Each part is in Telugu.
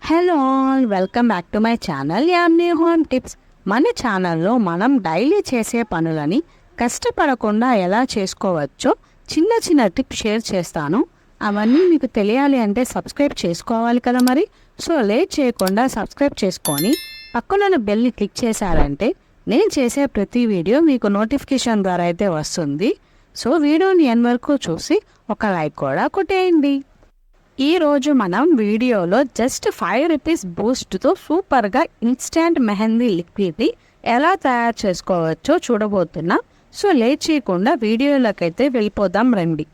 Hello all, welcome back to my channel Yamni home tips. మన ఛానల్లో మనం డైలీ చేసే పనులని కష్టపడకుండా ఎలా చేసుకోవచ్చో చిన్న చిన్న టిప్స్ షేర్ చేస్తాను. అవన్నీ మీకు తెలియాలి అంటే సబ్స్క్రైబ్ చేసుకోవాలి కదా మరి. సో లేట్ చేయకుండా సబ్స్క్రైబ్ చేసుకొని పక్కనున్న బెల్ని క్లిక్ చేశారంటే నేను చేసే ప్రతి వీడియో మీకు నోటిఫికేషన్ ద్వారా అయితే వస్తుంది. సో వీడియోని ఎండ్ వరకు చూసి ఒక లైక్ కూడా కొట్టేయండి. ఈరోజు మనం వీడియోలో జస్ట్ 5 రూపీస్ బూస్ట్తో సూపర్గా ఇన్స్టెంట్ మెహందీ లిక్విడ్ని ఎలా తయారు చేసుకోవచ్చో చూడబోతున్నాం. సో లేట్ చేయకుండా వీడియోలోకైతే వెళ్ళిపోదాం రండి.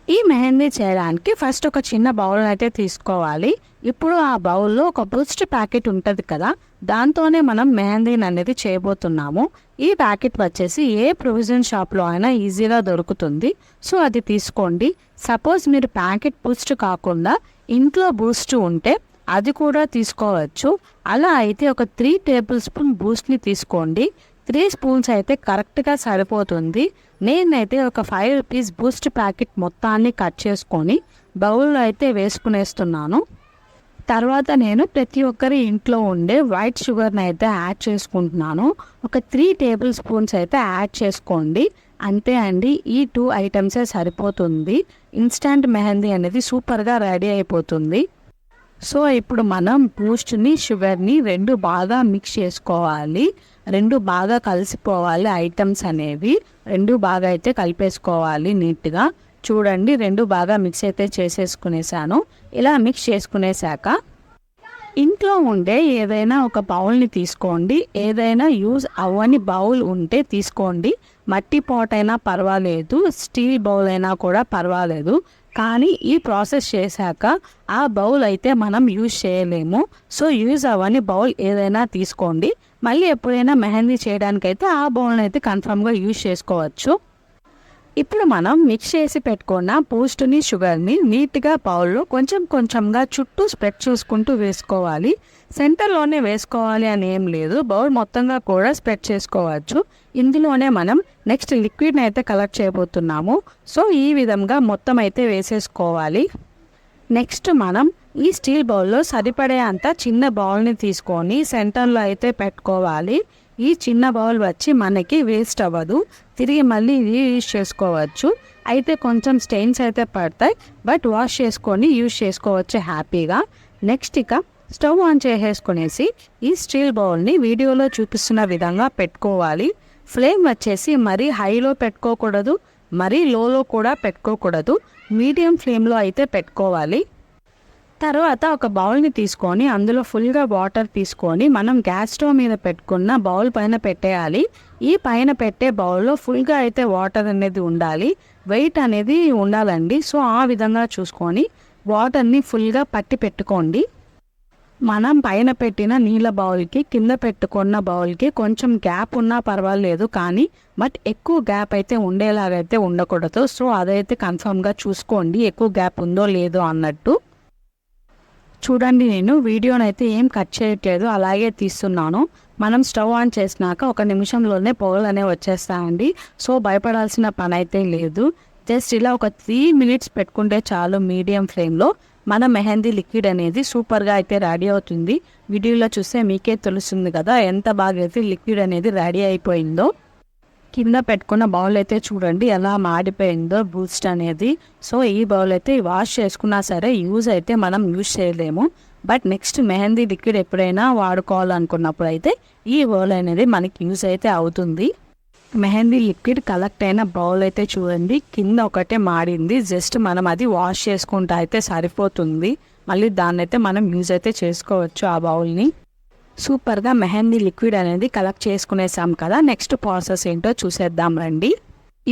ఈ మెహందీ చేయడానికి ఫస్ట్ ఒక చిన్న బౌల్ అయితే తీసుకోవాలి. ఇప్పుడు ఆ బౌల్లో ఒక బూస్ట్ ప్యాకెట్ ఉంటుంది కదా, దాంతోనే మనం మెహందీని అనేది చేయబోతున్నాము. ఈ ప్యాకెట్ వచ్చేసి ఏ ప్రొవిజన్ షాప్లో అయినా ఈజీగా దొరుకుతుంది. సో అది తీసుకోండి. సపోజ్ మీరు ప్యాకెట్ బూస్ట్ కాకుండా ఇంట్లో బూస్ట్ ఉంటే అది కూడా తీసుకోవచ్చు. అలా అయితే ఒక 3 టేబుల్ స్పూన్ బూస్ట్ని తీసుకోండి. 3 స్పూన్స్ అయితే కరెక్ట్గా సరిపోతుంది. నేనైతే ఒక 5 రూపీస్ బూస్ట్ ప్యాకెట్ మొత్తాన్ని కట్ చేసుకొని బౌల్లో అయితే వేసుకునేస్తున్నాను. తర్వాత నేను ప్రతి ఒక్కరి ఇంట్లో ఉండే వైట్ షుగర్ని అయితే యాడ్ చేసుకుంటున్నాను. ఒక 3 టేబుల్ స్పూన్స్ అయితే యాడ్ చేసుకోండి. అంతే అండి, ఈ 2 ఐటమ్సే సరిపోతుంది. ఇన్స్టంట్ మెహందీ అనేది సూపర్గా రెడీ అయిపోతుంది. సో ఇప్పుడు మనం బూస్ట్ని షుగర్ని 2 బాగా మిక్స్ చేసుకోవాలి. 2 బాగా కలిసిపోవాలి. ఐటమ్స్ అనేవి 2 బాగా అయితే కలిపేసుకోవాలి నీట్గా. చూడండి, 2 బాగా మిక్స్ అయితే చేసేసుకునేసాను. ఇలా మిక్స్ చేసుకునేసాక ఇంట్లో ఉండే ఏదైనా ఒక బౌల్ని తీసుకోండి. ఏదైనా యూజ్ అవ్వని బౌల్ ఉంటే తీసుకోండి. మట్టి పాట్ అయినా పర్వాలేదు, స్టీల్ బౌల్ అయినా కూడా పర్వాలేదు. కానీ ఈ ప్రాసెస్ చేశాక ఆ బౌల్ అయితే మనం యూజ్ చేయలేము. సో యూజ్ అవ్వని బౌల్ ఏదైనా తీసుకోండి. మళ్ళీ ఎప్పుడైనా మెహందీ చేయడానికైతే ఆ బౌల్ని అయితే కన్ఫర్మ్గా యూజ్ చేసుకోవచ్చు. ఇప్పుడు మనం మిక్స్ చేసి పెట్టుకున్న బూస్ట్ని షుగర్ని నీట్గా బౌల్లో కొంచెం కొంచెంగా చుట్టూ స్ప్రెడ్ చేసుకుంటూ వేసుకోవాలి. సెంటర్లోనే వేసుకోవాలి అని ఏం లేదు, బౌల్ మొత్తంగా కూడా స్ప్రెడ్ చేసుకోవచ్చు. ఇందులోనే మనం నెక్స్ట్ లిక్విడ్ని అయితే కలెక్ట్ చేయబోతున్నాము. సో ఈ విధంగా మొత్తం అయితే వేసేసుకోవాలి. నెక్స్ట్ మనం ఈ స్టీల్ బౌల్లో సరిపడే అంత చిన్న బౌల్ని తీసుకొని సెంటర్లో అయితే పెట్టుకోవాలి. ఈ చిన్న బౌల్ వచ్చి మనకి వేస్ట్ అవ్వదు, తిరిగి మళ్ళీ యూజ్ చేసుకోవచ్చు. అయితే కొంచెం స్టెయిన్స్ అయితే పడతాయి, బట్ వాష్ చేసుకొని యూజ్ చేసుకోవచ్చు హ్యాపీగా. నెక్స్ట్ ఇక స్టవ్ ఆన్ చేసేసుకునేసి ఈ స్టీల్ బౌల్ని వీడియోలో చూపిస్తున్న విధంగా పెట్టుకోవాలి. ఫ్లేమ్ వచ్చేసి మరీ హైలో పెట్టుకోకూడదు, మరీ లోలో కూడా పెట్టుకోకూడదు. మీడియం ఫ్లేమ్లో అయితే పెట్టుకోవాలి. తర్వాత ఒక బౌల్ని తీసుకొని అందులో ఫుల్గా వాటర్ తీసుకొని మనం గ్యాస్ స్టవ్ మీద పెట్టుకున్న బౌల్ పైన పెట్టేయాలి. ఈ పైన పెట్టే బౌల్లో ఫుల్గా అయితే వాటర్ అనేది ఉండాలి, వెయిట్ అనేది ఉండాలండి. సో ఆ విధంగా చూసుకొని వాటర్ని ఫుల్గా పట్టి పెట్టుకోండి. మనం పైన పెట్టిన నీళ్ళ బౌల్కి కింద పెట్టుకున్న బౌల్కి కొంచెం గ్యాప్ ఉన్నా పర్వాలేదు, కానీ బట్ ఎక్కువ గ్యాప్ అయితే ఉండేలాగైతే ఉండకూడదు. సో అదైతే కన్ఫర్మ్గా చూసుకోండి, ఎక్కువ గ్యాప్ ఉందో లేదో అన్నట్టు. చూడండి, నేను వీడియోనైతే ఏం కట్ చేయట్లేదు, అలాగే తీస్తున్నాను. మనం స్టవ్ ఆన్ చేసినాక 1 నిమిషంలోనే పొగలు అనేవి వచ్చేస్తాయండి. సో భయపడాల్సిన పని అయితే లేదు. జస్ట్ ఇలా ఒక 3 మినిట్స్ పెట్టుకుంటే చాలు మీడియం ఫ్లేమ్లో. మన మెహందీ లిక్విడ్ అనేది సూపర్గా అయితే రెడీ అవుతుంది. వీడియోలో చూస్తే మీకే తెలుస్తుంది కదా ఎంత బాగా అయితే లిక్విడ్ అనేది రెడీ అయిపోయిందో. కింద పెట్టుకున్న బౌల్ అయితే చూడండి ఎలా మాడిపోయిందో బూస్ట్ అనేది. సో ఈ బౌల్ అయితే వాష్ చేసుకున్నా సరే యూజ్ అయితే మనం యూజ్ చేయలేము. బట్ నెక్స్ట్ మెహందీ లిక్విడ్ ఎప్పుడైనా వాడుకోవాలనుకున్నప్పుడు అయితే ఈ బౌల్ అనేది మనకి యూజ్ అయితే అవుతుంది. మెహందీ లిక్విడ్ కలెక్ట్ అయిన బౌల్ అయితే చూడండి కింద ఒకటే మాడింది. జస్ట్ మనం అది వాష్ చేసుకుంటా అయితే సరిపోతుంది. మళ్ళీ దాన్ని అయితే మనం యూజ్ అయితే చేసుకోవచ్చు ఆ బౌల్ని. సూపర్గా మెహందీ లిక్విడ్ అనేది కలెక్ట్ చేసుకునేసాం కదా. నెక్స్ట్ ప్రాసెస్ ఏంటో చూసేద్దాం రండి.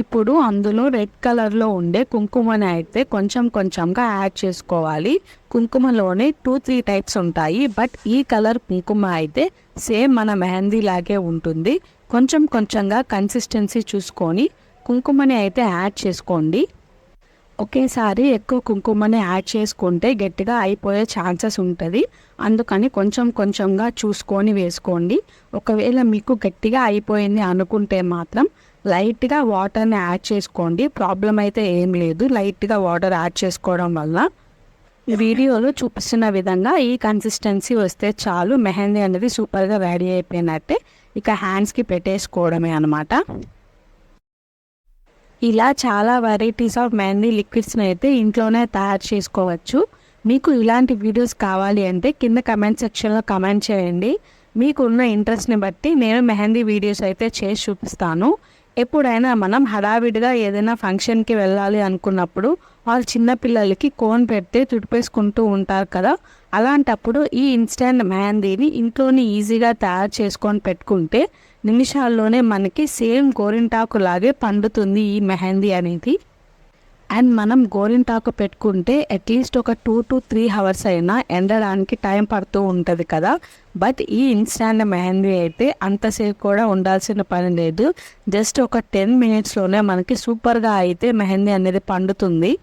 ఇప్పుడు అందులో రెడ్ కలర్లో ఉండే కుంకుమని అయితే కొంచెం కొంచెంగా యాడ్ చేసుకోవాలి. కుంకుమలోనే 2-3 టైప్స్ ఉంటాయి, బట్ ఈ కలర్ కుంకుమ అయితే సేమ్ మన మెహందీ లాగే ఉంటుంది. కొంచెం కొంచెంగా కన్సిస్టెన్సీ చూసుకొని కుంకుమని అయితే యాడ్ చేసుకోండి. ఒకేసారి ఎక్కువ కుంకుమని యాడ్ చేసుకుంటే గట్టిగా అయిపోయే ఛాన్సెస్ ఉంటుంది. అందుకని కొంచెం కొంచెంగా చూసుకొని వేసుకోండి. ఒకవేళ మీకు గట్టిగా అయిపోయింది అనుకుంటే మాత్రం లైట్గా వాటర్ని యాడ్ చేసుకోండి. ప్రాబ్లం అయితే ఏం లేదు లైట్గా వాటర్ యాడ్ చేసుకోవడం వల్ల. వీడియోలో చూపిస్తున్న విధంగా ఈ కన్సిస్టెన్సీ వస్తే చాలు, మెహందీ అనేది సూపర్గా రెడీ అయిపోయినట్టే. ఇక హ్యాండ్స్కి పెట్టేసుకోవడమే అనమాట. ఇలా చాలా వెరైటీస్ ఆఫ్ మెహందీ లిక్విడ్స్ని అయితే ఇంట్లోనే తయారు చేసుకోవచ్చు. మీకు ఇలాంటి వీడియోస్ కావాలి అంటే కింద కమెంట్ సెక్షన్లో కమెంట్ చేయండి. మీకున్న ఇంట్రెస్ట్ని బట్టి నేను మెహందీ వీడియోస్ అయితే చేసి చూపిస్తాను. ఎప్పుడైనా మనం హడావిడిగా ఏదైనా ఫంక్షన్కి వెళ్ళాలి అనుకున్నప్పుడు వాళ్ళ చిన్నపిల్లలకి కోన్ పెడితే తుడిపేసుకుంటూ ఉంటారు కదా, అలాంటప్పుడు ఈ ఇన్స్టెంట్ మెహందీని ఇంట్లోనే ఈజీగా తయారు చేసుకొని పెట్టుకుంటే నిమిషాల్లోనే మనకి సేమ్ గోరింటాకు లాగే పండుతుంది ఈ మెహందీ అనేది. అండ్ మనం గోరింటాకు పెట్టుకుంటే అట్లీస్ట్ ఒక 2 to 3 hours అయినా ఎండడానికి టైం పడుతూ ఉంటుంది కదా, బట్ ఈ ఇన్స్టాంట్ మెహందీ అయితే అంతసేపు కూడా ఉండాల్సిన పని లేదు. జస్ట్ ఒక 10 minutesలోనే మనకి సూపర్గా అయితే మెహందీ అనేది పండుతుంది.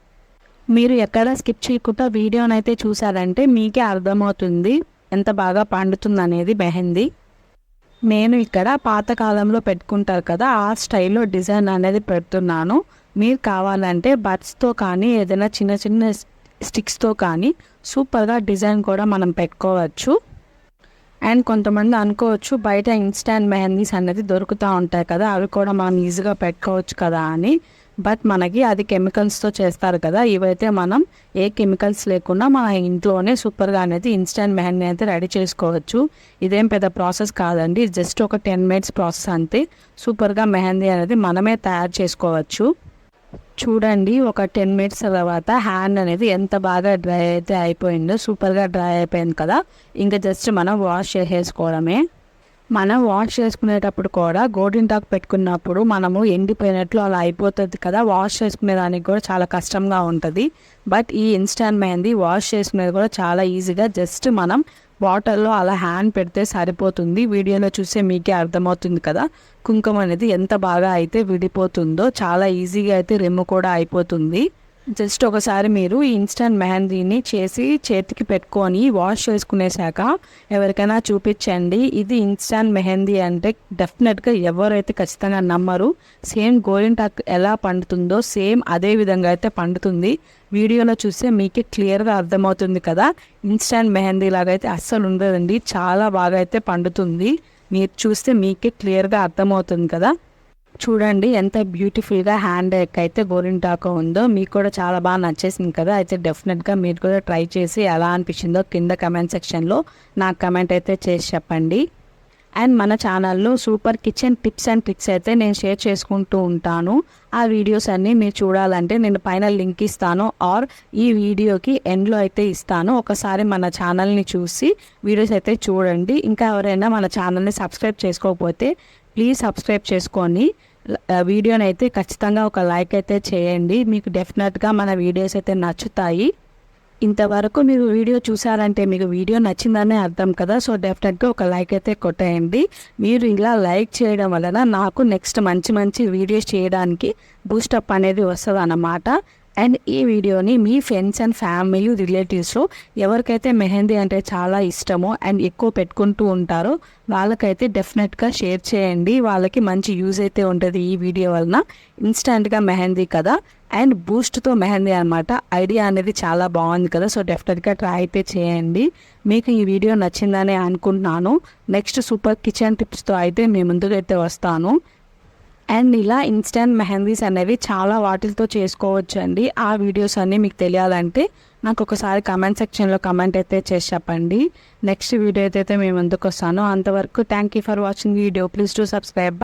మీరు ఎక్కడ స్కిప్ చేయకుండా వీడియోని అయితే చూసారంటే మీకే అర్థమవుతుంది ఎంత బాగా పండుతుంది అనేది మెహందీ. నేను ఇక్కడ పాతకాలంలో పెట్టుకుంటారు కదా ఆ స్టైల్లో డిజైన్ అనేది పెడుతున్నాను. మీరు కావాలంటే బడ్స్తో కానీ ఏదైనా చిన్న చిన్న స్టిక్స్తో కానీ సూపర్గా డిజైన్ కూడా మనం పెట్టుకోవచ్చు. అండ్ కొంతమంది అనుకోవచ్చు బయట ఇన్స్టాంట్ మెహందీస్ అనేది దొరుకుతూ ఉంటాయి కదా, అవి కూడా మనం ఈజీగా పెట్టుకోవచ్చు కదా అని. బట్ మనకి అది కెమికల్స్తో చేస్తారు కదా, ఇవైతే మనం ఏ కెమికల్స్ లేకుండా మన ఇంట్లోనే సూపర్గా అనేది ఇన్స్టాంట్ మెహందీ అయితే రెడీ చేసుకోవచ్చు. ఇదేం పెద్ద ప్రాసెస్ కాదండి, జస్ట్ ఒక 10 minutes ప్రాసెస్ అంతే. సూపర్గా మెహందీ అనేది మనమే తయారు చేసుకోవచ్చు. చూడండి ఒక 10 minutes తర్వాత హ్యాండ్ అనేది ఎంత బాగా డ్రై అయితే అయిపోయిందో, సూపర్గా డ్రై అయిపోయింది కదా. ఇంకా జస్ట్ మనం వాష్ చేసేసుకోవడమే. మనం వాష్ చేసుకునేటప్పుడు కూడా గోరింటాకు పెట్టుకున్నప్పుడు మనము ఎండిపోయినట్లు అలా అయిపోతుంది కదా, వాష్ చేసుకునేదానికి కూడా చాలా కష్టంగా ఉంటుంది. బట్ ఈ ఇన్స్టాంట్ మెహందీ వాష్ చేసుకునేది కూడా చాలా ఈజీగా, జస్ట్ మనం వాటర్లో అలా హ్యాండ్ పెడితే సరిపోతుంది. వీడియోలో చూస్తే మీకే అర్థమవుతుంది కదా కుంకుమ అనేది ఎంత బాగా అయితే విడిపోతుందో, చాలా ఈజీగా అయితే రిమ్ము కూడా అయిపోతుంది. జస్ట్ ఒకసారి మీరు ఈ ఇన్స్టెంట్ మెహందీని చేసి చేతికి పెట్టుకొని వాష్ చేసుకునేసాక ఎవరికైనా చూపించండి. ఇది ఇన్స్టెంట్ మెహందీ అంటే డెఫినెట్గా ఎవరైతే ఖచ్చితంగా నమ్మరు. సేమ్ గోరింటాకు ఎలా పండుతుందో సేమ్ అదే విధంగా అయితే పండుతుంది. వీడియోలో చూస్తే మీకే క్లియర్గా అర్థమవుతుంది కదా, ఇన్స్టెంట్ మెహందీ లాగా అయితే అస్సలు ఉండదండి, చాలా బాగా అయితే పండుతుంది. మీరు చూస్తే మీకే క్లియర్గా అర్థమవుతుంది కదా. చూడండి ఎంత బ్యూటిఫుల్గా హ్యాండ్ అయితే గోరింటాకు ఉందో, మీకు కూడా చాలా బాగా నచ్చేసింది కదా. అయితే డెఫినెట్గా మీరు కూడా ట్రై చేసి ఎలా అనిపించిందో కింద కమెంట్ సెక్షన్లో నాకు కమెంట్ అయితే చేసి చెప్పండి. అండ్ మన ఛానల్లో super kitchen tips and tricks అయితే నేను షేర్ చేసుకుంటూ ఉంటాను. ఆ వీడియోస్ అన్నీ మీరు చూడాలంటే నేను పైన లింక్ ఇస్తాను, ఆర్ ఈ వీడియోకి ఎండ్లో అయితే ఇస్తాను. ఒకసారి మన ఛానల్ని చూసి వీడియోస్ అయితే చూడండి. ఇంకా ఎవరైనా మన ఛానల్ని సబ్స్క్రైబ్ చేసుకోకపోతే ప్లీజ్ సబ్స్క్రైబ్ చేసుకొని వీడియోని అయితే ఖచ్చితంగా ఒక లైక్ అయితే చేయండి. మీకు డెఫినెట్గా మన వీడియోస్ అయితే నచ్చుతాయి. ఇంతవరకు మీరు వీడియో చూసారంటే మీకు వీడియో నచ్చిందనే అర్థం కదా, సో డెఫినెట్గా ఒక లైక్ అయితే కొట్టేయండి. మీరు ఇలా లైక్ చేయడం వలన నాకు నెక్స్ట్ మంచి మంచి వీడియోస్ చేయడానికి బూస్టప్ అనేది వస్తుంది అన్నమాట. అండ్ ఈ వీడియోని మీ ఫ్రెండ్స్ అండ్ ఫ్యామిలీ రిలేటివ్స్లో ఎవరికైతే మెహందీ అంటే చాలా ఇష్టమో అండ్ ఎక్కువ పెట్టుకుంటూ ఉంటారో వాళ్ళకైతే డెఫినెట్గా షేర్ చేయండి. వాళ్ళకి మంచి యూజ్ అయితే ఉంటుంది ఈ వీడియో వలన. ఇన్స్టెంట్గా మెహందీ కదా అండ్ బూస్ట్తో మెహందీ అనమాట. ఐడియా అనేది చాలా బాగుంది కదా, సో డెఫినెట్గా ట్రై అయితే చేయండి. మీకు ఈ వీడియో నచ్చిందని అనుకుంటున్నాను. నెక్స్ట్ సూపర్ కిచెన్ టిప్స్తో అయితే మీ ముందుకైతే వస్తాను. అండ్ ఇలా ఇన్స్టెంట్ మెహందీస్ అనేవి చాలా వాటితో చేసుకోవచ్చు అండి. ఆ వీడియోస్ అన్నీ మీకు తెలియాలంటే నాకు ఒకసారి కమెంట్ సెక్షన్లో కమెంట్ అయితే చేసి చెప్పండి. నెక్స్ట్ వీడియో అయితే మేము ముందుకు వస్తాను. అంతవరకు thank you for watching video. Please to subscribe.